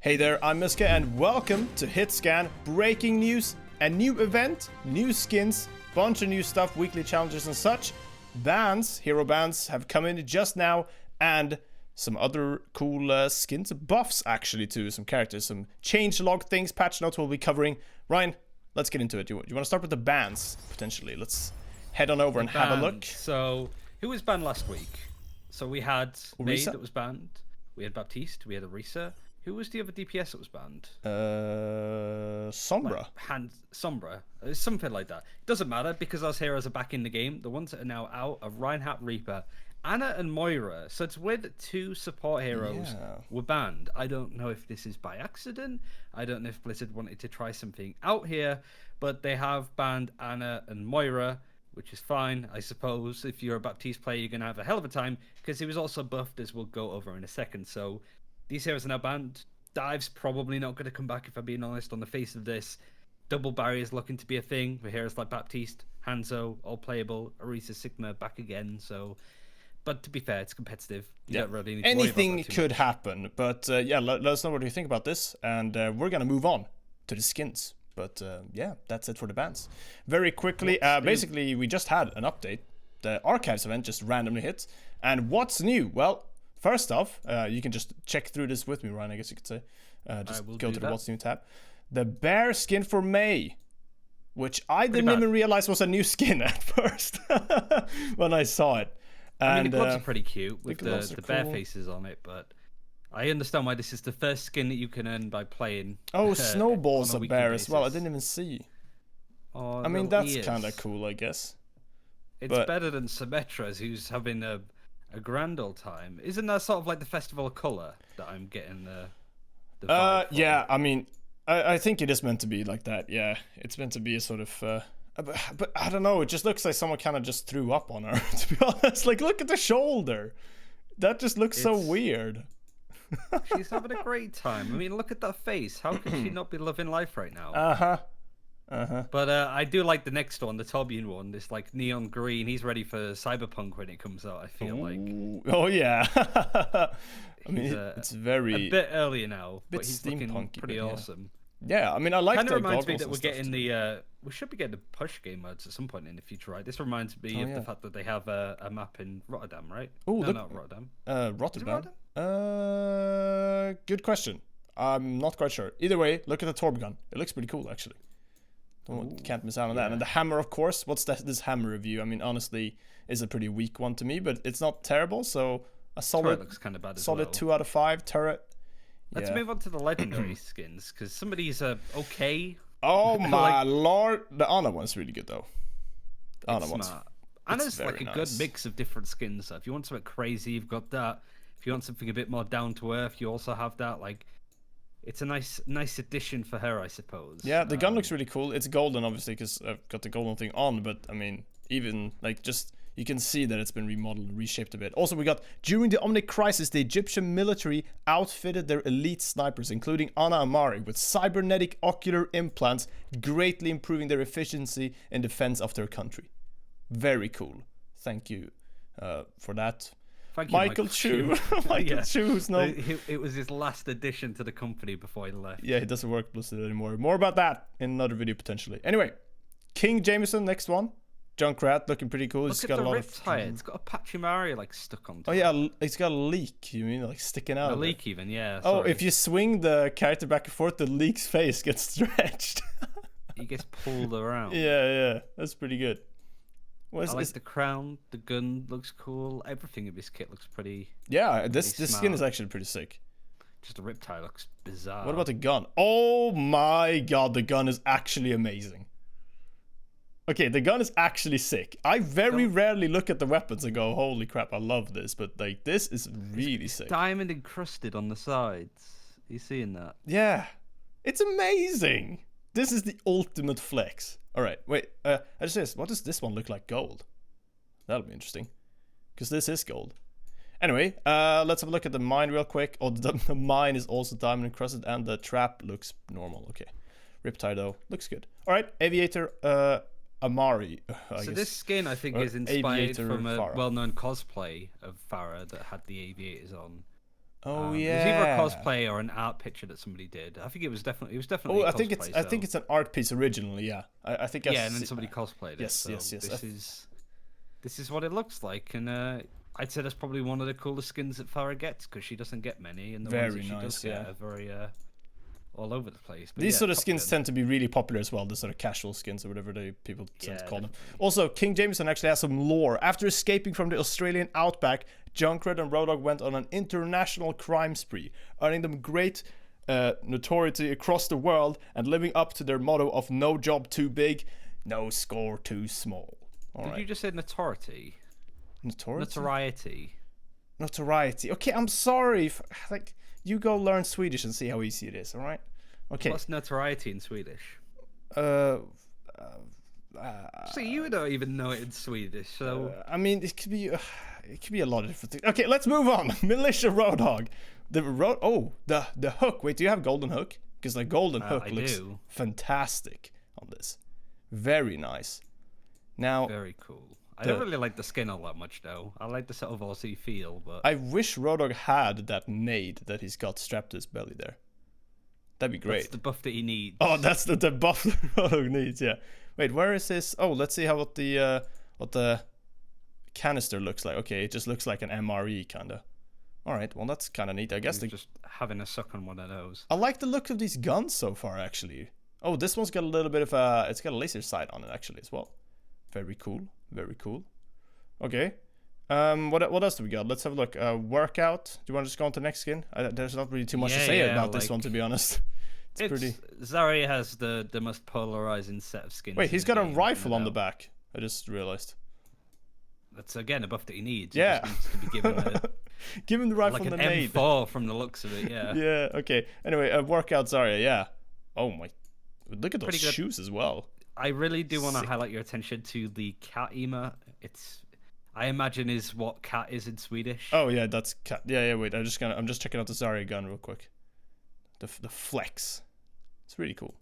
Hey there, I'm Miska and welcome to HitScan. Breaking news, a new event, new skins, bunch of new stuff, weekly challenges and such. Bans, hero bans have come in just now, and some other cool skins, buffs actually to some characters, some changelog things, patch notes we'll be covering. Ryan, let's get into it. You want to start with the bans, potentially? Let's head on over and have a look. So, who was banned last week? So we had May Orisa? that was banned. We had Baptiste. We had Orisa. Who was the other DPS that was banned? Sombra. Sombra. Something like that. Doesn't matter because those heroes are back in the game. The ones that are now out are Reinhardt, Reaper, Anna, and Moira. So it's weird that two support heroes were banned. I don't know if this is by accident. I don't know if Blizzard wanted to try something out here, but they have banned Anna and Moira, which is fine, I suppose. If you're a Baptiste player, you're going to have a hell of a time because he was also buffed, as we'll go over in a second. So these heroes are now banned. Dive's probably not going to come back, if I'm being honest, on the face of this. Double barriers looking to be a thing for heroes like Baptiste, Hanzo, all playable. Orisa, Sigma back again. So, but to be fair, it's competitive. You don't really need to Anything worry about that could happen, but yeah, let us know what you think about this, and we're gonna move on to the skins. But yeah, that's it for the bans. Very quickly, basically, we just had an update. The Archives event just randomly hit, and what's new? Well, first off, you can just check through this with me, Ryan, I guess you could say. Just go to the What's New tab. The bear skin for May, which I didn't even realize was a new skin at first when I saw it. And, I mean, the gloves are pretty cute with the bear cool faces on it, but I understand why this is the first skin that you can earn by playing. Oh, Snowball's a bear basis. as well. I didn't even see. Oh, I mean, that's kind of cool, I guess. It's better than Symmetra's, who's having a grand old time. Isn't that sort of like the Festival of Colour that I'm getting the vibe from? Yeah, I mean, I think it is meant to be like that. Yeah, it's meant to be a sort of... but I don't know, it just looks like someone kind of just threw up on her, to be honest. Like, look at the shoulder. That just looks so weird. She's having a great time. I mean, look at that face. How could she not be loving life right now? But I do like the next one, the Tobian one. This like neon green. He's ready for Cyberpunk when it comes out, I feel like. Oh, yeah. I mean, it's very... a bit earlier now, but he's steampunky, looking pretty awesome. Yeah, I mean, I like that. Kind of reminds me that we're getting the... we should be getting the push game modes at some point in the future, right? This reminds me of the fact that they have a map in Rotterdam, right? Oh, no, not Rotterdam. Rotterdam? Good question. I'm not quite sure. Either way, look at the Torb gun. It looks pretty cool, actually. Can't miss out on that. And the hammer, of course. What's this hammer review? I mean, honestly, is a pretty weak one to me, but it's not terrible. So a solid, looks kind of bad as solid well. 2 out of 5 turret. Let's move on to the legendary skins, because some of these are okay. Oh my lord, the Ana one's really good though. The Ana one's smart. Ana's like a good mix of different skins. So if you want something crazy, you've got that. If you want something a bit more down to earth, you also have that. Like, it's a nice addition for her, I suppose. Yeah, the gun looks really cool. It's golden, obviously, because I've got the golden thing on. But I mean, even like just you can see that it's been remodeled and reshaped a bit. Also, we got during the Omnic Crisis, the Egyptian military outfitted their elite snipers, including Ana Amari, with cybernetic ocular implants, greatly improving their efficiency in defense of their country. Very cool. Thank you for that. Thank you, Michael Chu. Michael Chu. No, it was his last addition to the company before he left. Yeah, he doesn't work with Blizzard anymore. More about that in another video potentially. Anyway, King Jameson, next one. Junkrat looking pretty cool. Look at the riptide. It's got a Pachymari like stuck on top. Oh yeah, it's got a leak. You mean like sticking out? A leak even, yeah. Oh, if you swing the character back and forth, the leak's face gets stretched. He gets pulled around. Yeah, that's pretty good. I like the crown. The gun looks cool. Everything in this kit looks pretty. Yeah, this skin is actually pretty sick. Just the riptide looks bizarre. What about the gun? Oh my god, the gun is actually amazing. Okay, the gun is actually sick. I very rarely look at the weapons and go, holy crap, I love this. But like, this is really sick. Diamond encrusted on the sides. Are you seeing that? Yeah, it's amazing. This is the ultimate flex. All right, wait. I just said, what does this one look like? Gold. That'll be interesting, because this is gold. Anyway, let's have a look at the mine real quick. Oh, the mine is also diamond encrusted, and the trap looks normal. Okay, Riptide though looks good. All right, Aviator Amari. So this skin, I think, is inspired from a well-known cosplay of Farah that had the aviators on. Oh It was either a yeah. cosplay or an art picture that somebody did. I think it was definitely Oh, a I cosplay, think I think it's an art piece originally. Yeah, I think. yeah, and then somebody cosplayed it. Yes, So yes, yes. This is what it looks like, and I'd say that's probably one of the coolest skins that Farah gets because she doesn't get many, and the ones that she does get are very all over the place. But these yeah, sort of Top skins Gun. tend to be really popular as well. The sort of casual skins or whatever people tend to call them. definitely. Also, King Jameson actually has some lore. After escaping from the Australian outback, Junkrat and Roadhog went on an international crime spree, earning them great notoriety across the world and living up to their motto of no job too big, no score too small. Did you just say notoriety? Notoriety? Notoriety. Okay, I'm sorry. Like, you go learn Swedish and see how easy it is, alright? Okay. What's notoriety in Swedish? So you don't even know it in Swedish, so I mean, it could be a lot of different things. Okay, let's move on. Militia Roadhog. The hook. Wait, do you have golden hook? Because the golden hook looks fantastic on this. Very nice. Now, very cool. I don't really like the skin all that much, though. I like the sort of Aussie feel, but I wish Roadhog had that nade that he's got strapped to his belly there. That'd be great. That's the buff that he needs. Oh, that's the buff that Roadhog needs. Yeah. Wait, where is his? Oh, let's see what the canister looks like. Okay, it just looks like an MRE kinda. All right, well that's kind of neat. I guess He's just having a suck on one of those. I like the look of these guns so far, actually. Oh, this one's got a little bit of it's got a laser sight on it actually as well. Very cool. Very cool. Okay. What else do we got? Let's have a look. Workout. Do you want to just go on to the next skin? There's not really too much to say about this one, to be honest. It's pretty. Zarya has the most polarizing set of skins. Wait, he's got a rifle on the back. I just realized. That's again a buff that he needs. Yeah. He just needs to be given give him the rifle like and an the nade. M4 from the looks of it. Yeah. Yeah. Okay. Anyway, workout Zarya. Yeah. Oh my. Look at those shoes as well. I really do want to highlight your attention to the cat ema. I imagine is what cat is in Swedish. Oh yeah, that's cat. Yeah. Wait, I'm just checking out the Zarya gun real quick. The flex. It's really cool.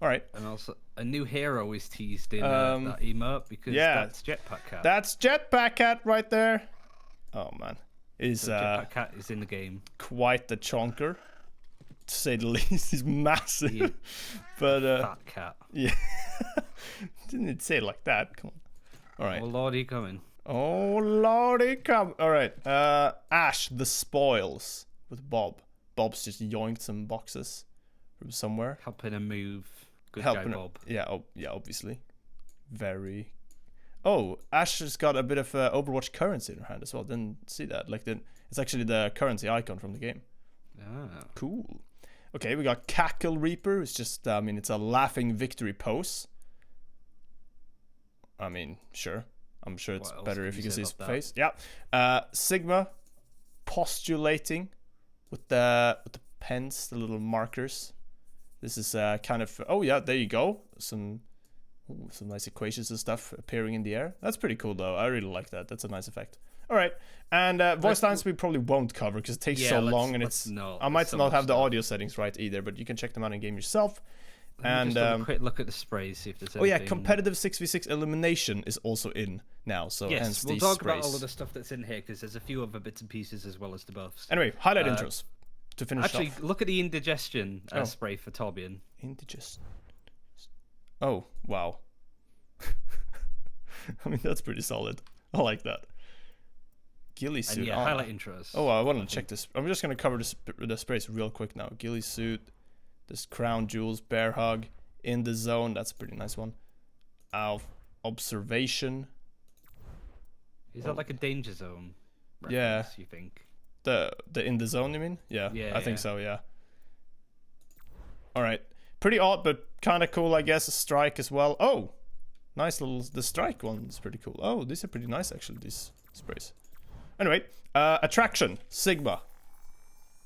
All right. And also a new hero is teased in that ema because that's Jetpack Cat. That's Jetpack Cat right there. Oh man, Jetpack Cat is in the game. Quite the chonker, to say the least. He's massive. Yeah. But fat cat. Yeah. Didn't say it like that. Come on. All right. Oh lordy, coming. Oh lordy, come. All right. Ash the spoils with Bob. Bob's just yoinked some boxes from somewhere. Helping him move. Good guy, Bob. Yeah. Oh, yeah. Obviously. Very. Oh, Ash has got a bit of Overwatch currency in her hand as well. Didn't see that. It's actually the currency icon from the game. Ah. Cool. Okay, we got Cackle Reaper. It's just, it's a laughing victory pose. I mean, sure. I'm sure it's better if you can see his face. Yeah. Sigma postulating with the pens, the little markers. This is kind of. Oh yeah, there you go. Some nice equations and stuff appearing in the air. That's pretty cool though. I really like that. That's a nice effect. All right, and voice lines we probably won't cover because it takes so long, and I might not have the audio settings right either. But you can check them out in game yourself. And just have a quick look at the sprays, see if there's anything. Oh yeah, competitive 6v6 elimination is also in now. So yes, hence we'll these talk sprays. about all of the stuff that's in here because there's a few other bits and pieces as well as the buffs. Anyway, highlight intros to finish actually, off. look at the indigestion spray for Torbjorn. Indigestion. Oh wow. I mean that's pretty solid. I like that. Ghillie suit. And yeah, highlight intros. Oh, I want to check this. I'm just gonna cover the sprays real quick now. Ghillie suit. This crown jewels, bear hug, in the zone. That's a pretty nice one. Observation. Is that like a danger zone? Yeah. You think? The in the zone, you mean? Yeah. I think so. Yeah. All right. Pretty odd, but kind of cool, I guess. A strike as well. Oh, nice little. The strike one's pretty cool. Oh, these are pretty nice actually. These sprays. Anyway, attraction Sigma.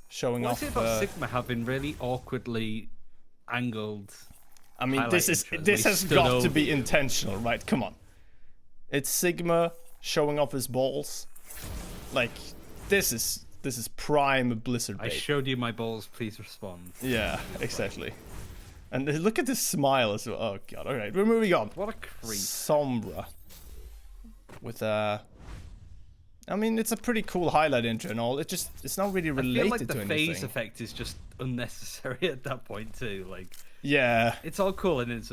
Showing off. What's it about Sigma having really awkwardly angled? I mean, this has got to be intentional, right? Come on. It's Sigma showing off his balls. Like, this is prime Blizzard bait. I showed you my balls. Please respond. Yeah, exactly. And look at this smile as well. Oh god. All right, we're moving on. What a creep. Sombra with I mean, it's a pretty cool highlight intro and all. It's not really related to anything. I feel like the phase effect is just unnecessary at that point too. Like, yeah, it's all cool and it's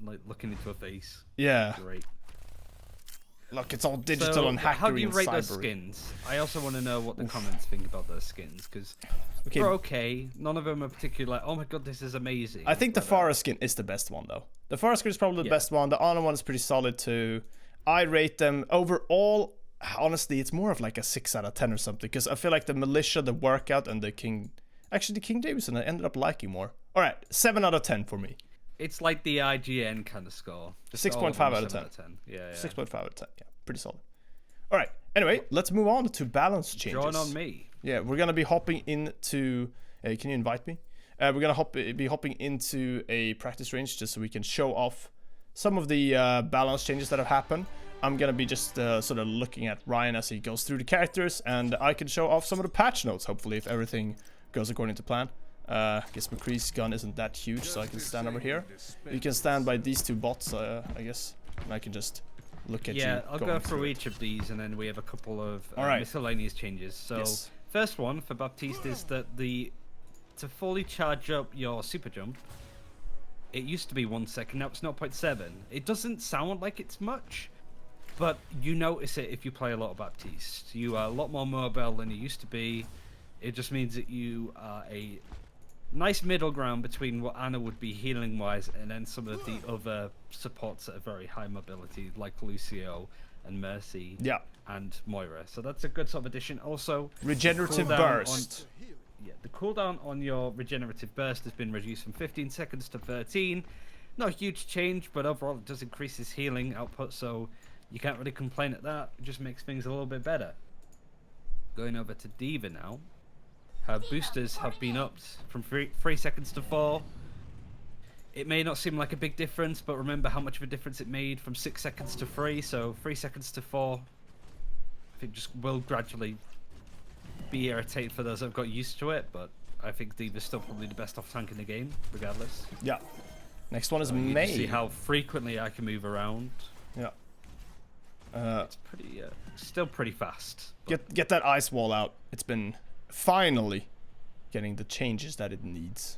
like looking into a face. Yeah. Great. Look, it's all digital and hackery. How do you rate cybery. those skins? I also want to know what the comments think about those skins, because they're okay. None of them are particularly like, oh my god, this is amazing. I think the Pharah skin is the best one, though. The Pharah skin is probably the best one. The Ana one is pretty solid, too. I rate them overall. Honestly, it's more of like a 6 out of 10 or something, because I feel like the Militia, the Workout, and the King... Actually, the King Davison I ended up liking more. All right, 7 out of 10 for me. It's like the IGN kind of score. 6.5 out of 10. Yeah. 6.5 out of 10. Yeah, pretty solid. All right. Anyway, let's move on to balance changes. Join on me. Yeah, we're gonna be hopping into. Can you invite me? We're gonna be hopping into a practice range just so we can show off some of the balance changes that have happened. I'm gonna be just sort of looking at Ryan as he goes through the characters, and I can show off some of the patch notes. Hopefully, if everything goes according to plan. I guess McCree's gun isn't that huge, so I can stand over here. You can stand by these two bots, I guess, and I can just look at you. Yeah, I'll go through each of these, and then we have a couple of miscellaneous changes. So, first one for Baptiste is that to fully charge up your super jump, it used to be 1 second, now it's 0.7. It doesn't sound like it's much, but you notice it if you play a lot of Baptiste. You are a lot more mobile than you used to be. It just means that you are a nice middle ground between what Ana would be healing wise and then some of the other supports that are very high mobility, like Lucio and Mercy and Moira. So that's a good sort of addition. Also, regenerative burst. The cooldown on your regenerative burst has been reduced from 15 seconds to 13. Not a huge change, but overall it does increase his healing output, so you can't really complain at that. It just makes things a little bit better. Going over to d.va now. Her boosters have been upped from 3 seconds to 4. It may not seem like a big difference, but remember how much of a difference it made from 6 seconds to 3. So 3 seconds to 4, I think just will gradually be irritating for those that have got used to it. But I think d.va's still probably the best off tank in the game, regardless. Yeah. Next one is so May. See how frequently I can move around. Yeah. It's pretty, still pretty fast. Get that ice wall out. It's been finally getting the changes that it needs.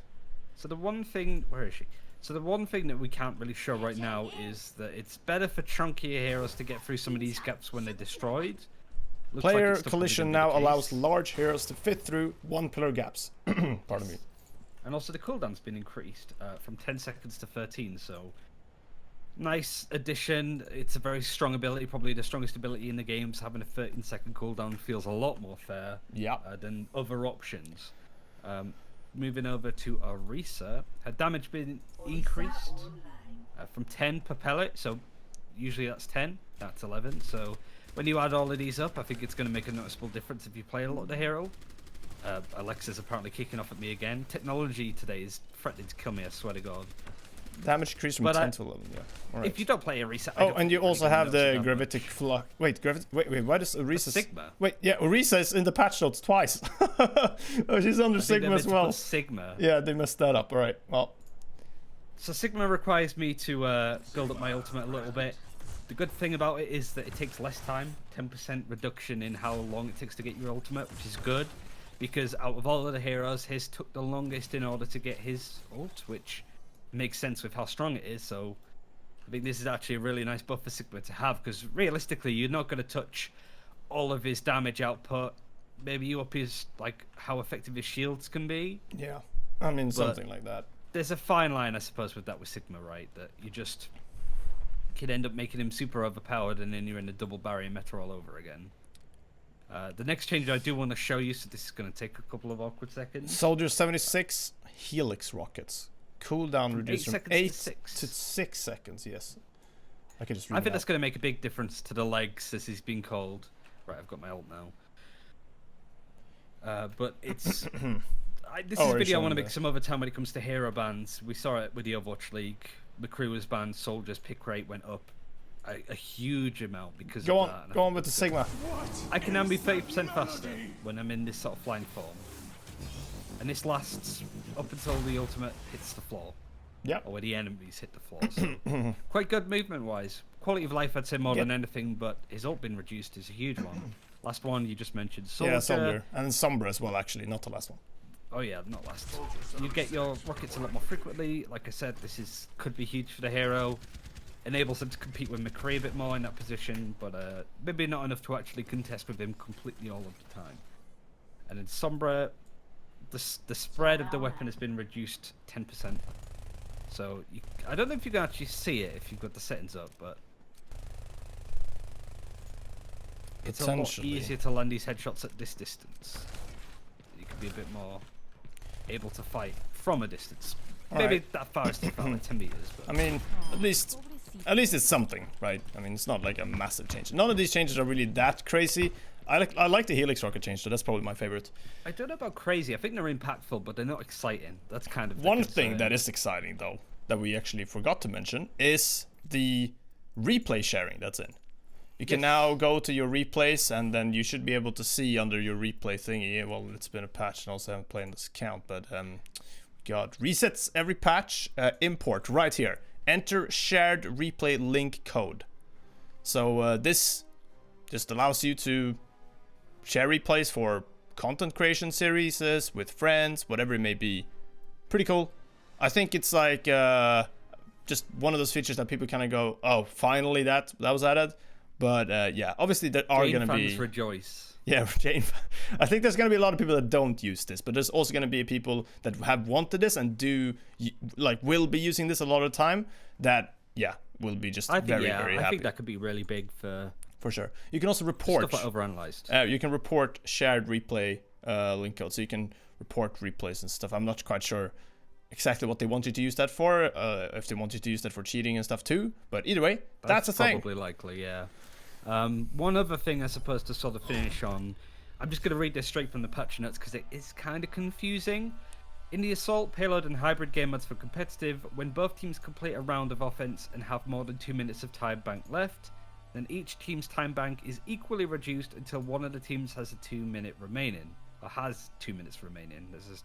So the one thing, where is she? So the one thing that we can't really show right now is that it's better for chunkier heroes to get through some of these gaps when they're destroyed. Looks Player like collision now allows large heroes to fit through 1 pillar gaps. Pardon me. And also the cooldown's been increased from 10 seconds to 13, so nice addition. It's a very strong ability, probably the strongest ability in the game. So having a 13-second cooldown feels a lot more fair than other options. Moving over to Orisa, her damage been increased from 10 per pellet. So usually that's 10, that's 11. So when you add all of these up, I think it's going to make a noticeable difference if you play a lot of the hero. Alexa's apparently kicking off at me again. Technology today is threatening to kill me, I swear to God. Damage increased from 10 to 11, yeah. All right. If you don't play Orisa... Oh, and you also have the gravitic flux... Wait, why does Orisa... Sigma? Wait, yeah, Orisa is in the patch notes twice. Oh, she's under Sigma as well. Sigma. Yeah, they messed that up. All right, well... So Sigma requires me to build up my ultimate a little bit. The good thing about it is that it takes less time. 10% reduction in how long it takes to get your ultimate, which is good. Because out of all of the heroes, his took the longest in order to get his ult, which makes sense with how strong it is. So I think this is actually a really nice buff for Sigma to have, because realistically you're not going to touch all of his damage output. Maybe you up his, like, how effective his shields can be. Yeah, I mean, something like that. There's a fine line, I suppose, with that with Sigma, right? That you just could end up making him super overpowered, and then you're in a double barrier meta all over again. The next change I do want to show you, so this is going to take a couple of awkward seconds. Soldier 76 Helix rockets. Cooldown reduced from 8 to 6 seconds, yes. I can just read I think that's going to make a big difference to the legs, as he's been called. Right, I've got my ult now. But it's... this is a video I want to make some other time when it comes to hero bans. We saw it with the Overwatch League. McCree was banned, Soldier's pick rate went up a huge amount because of that. Go on with the Sigma. I can now be 30% faster when I'm in this sort of flying form. And this lasts up until the ultimate hits the floor. Yeah. Or where the enemies hit the floor. So quite good movement-wise. Quality of life, I'd say, more than anything, but his ult being reduced is a huge one. Last one you just mentioned. Soldier. Yeah, Soldier. And Sombra as well, actually, not the last one. Oh yeah, not last. You get your rockets a lot more frequently. Like I said, this could be huge for the hero. Enables them to compete with McCree a bit more in that position, but maybe not enough to actually contest with him completely all of the time. And in Sombra, the spread of the weapon has been reduced 10%. So I don't know if you can actually see it if you've got the settings up, but it's a lot easier to land these headshots at this distance. You can be a bit more able to fight from a distance. Maybe that far is too far, like 10 meters. But. I mean, at least it's something, right? I mean, it's not like a massive change. None of these changes are really that crazy. I like the Helix rocket change, so that's probably my favorite. I don't know about crazy. I think they're impactful, but they're not exciting. That's kind of one thing that is exciting, though, that we actually forgot to mention is the replay sharing that's in. You can now go to your replays, and then you should be able to see under your replay thingy. Well, it's been a patch, and also I haven't played on this account, but got resets every patch. Import right here. Enter shared replay link code. So this just allows you to share replays for content creation series with friends, whatever it may be. Pretty cool. I think it's like just one of those features that people kind of go, oh, finally that was added. But yeah, obviously there are going to be... rejoice. Yeah, Jane. I think there's going to be a lot of people that don't use this, but there's also going to be people that have wanted this and will be using this a lot of the time that, yeah, will be just very happy. I think that could be really big for sure. You can also report... Stuff like overanalyzed. You can report shared replay link code, so you can report replays and stuff. I'm not quite sure exactly what they want you to use that for, if they want you to use that for cheating and stuff too, but either way, that's a thing. Probably likely, yeah. One other thing I suppose to sort of finish on, I'm just going to read this straight from the patch notes because it is kind of confusing. In the Assault, Payload and Hybrid game modes for competitive, when both teams complete a round of offense and have more than 2 minutes of time bank left, then each team's time bank is equally reduced until one of the teams has a 2-minute remaining, or has 2 minutes remaining. There's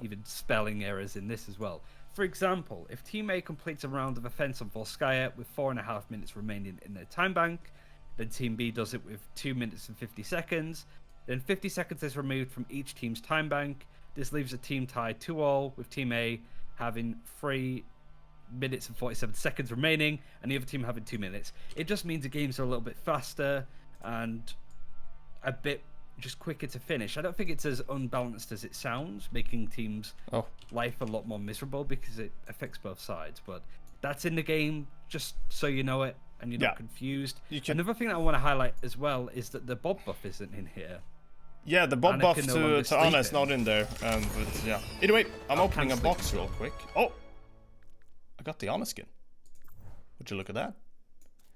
even spelling errors in this as well. For example, if Team A completes a round of offense on Volskaya with 4.5 minutes remaining in their time bank, then Team B does it with 2 minutes and 50 seconds. Then 50 seconds is removed from each team's time bank. This leaves a team tied 2-2, with Team A having 3 minutes and 47 seconds remaining, and the other team having 2 minutes. It just means the games are a little bit faster and a bit just quicker to finish. I don't think it's as unbalanced as it sounds, making teams' life a lot more miserable because it affects both sides. But that's in the game, just so you know it. And you're not confused. Another thing that I want to highlight as well is that the b.o.b buff isn't in here. Yeah, the b.o.b buff to Ana is not in there. But yeah. Either way, I'm opening a box real quick. Oh! I got the Ana skin. Would you look at that?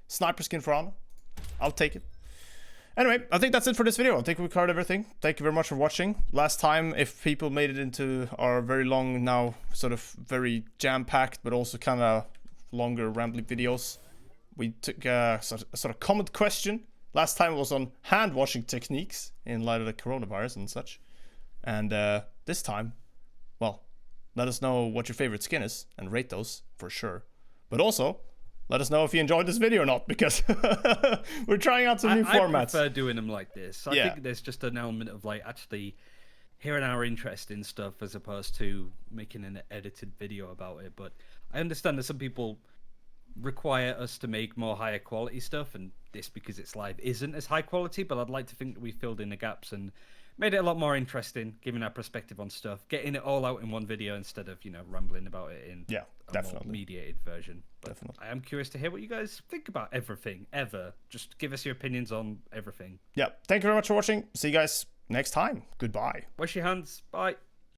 Sniper skin for Ana. I'll take it. Anyway, I think that's it for this video. I think we covered everything. Thank you very much for watching. Last time, if people made it into our very long, now sort of very jam-packed, but also kind of longer, rambling videos, we took a sort of comment question. Last time it was on hand washing techniques in light of the coronavirus and such. And this time, well, let us know what your favorite skin is and rate those for sure. But also, let us know if you enjoyed this video or not, because we're trying out some new formats. I prefer doing them like this. I think there's just an element of like actually hearing our interest in stuff as opposed to making an edited video about it. But I understand that some people require us to make more higher quality stuff, and this, because it's live, isn't as high quality, but I'd like to think that we filled in the gaps and made it a lot more interesting, giving our perspective on stuff, getting it all out in one video instead of, rambling about it in a more mediated version. But I am curious to hear what you guys think about everything, ever. Just give us your opinions on everything. Yeah, thank you very much for watching. See you guys next time. Goodbye. Wash your hands. Bye.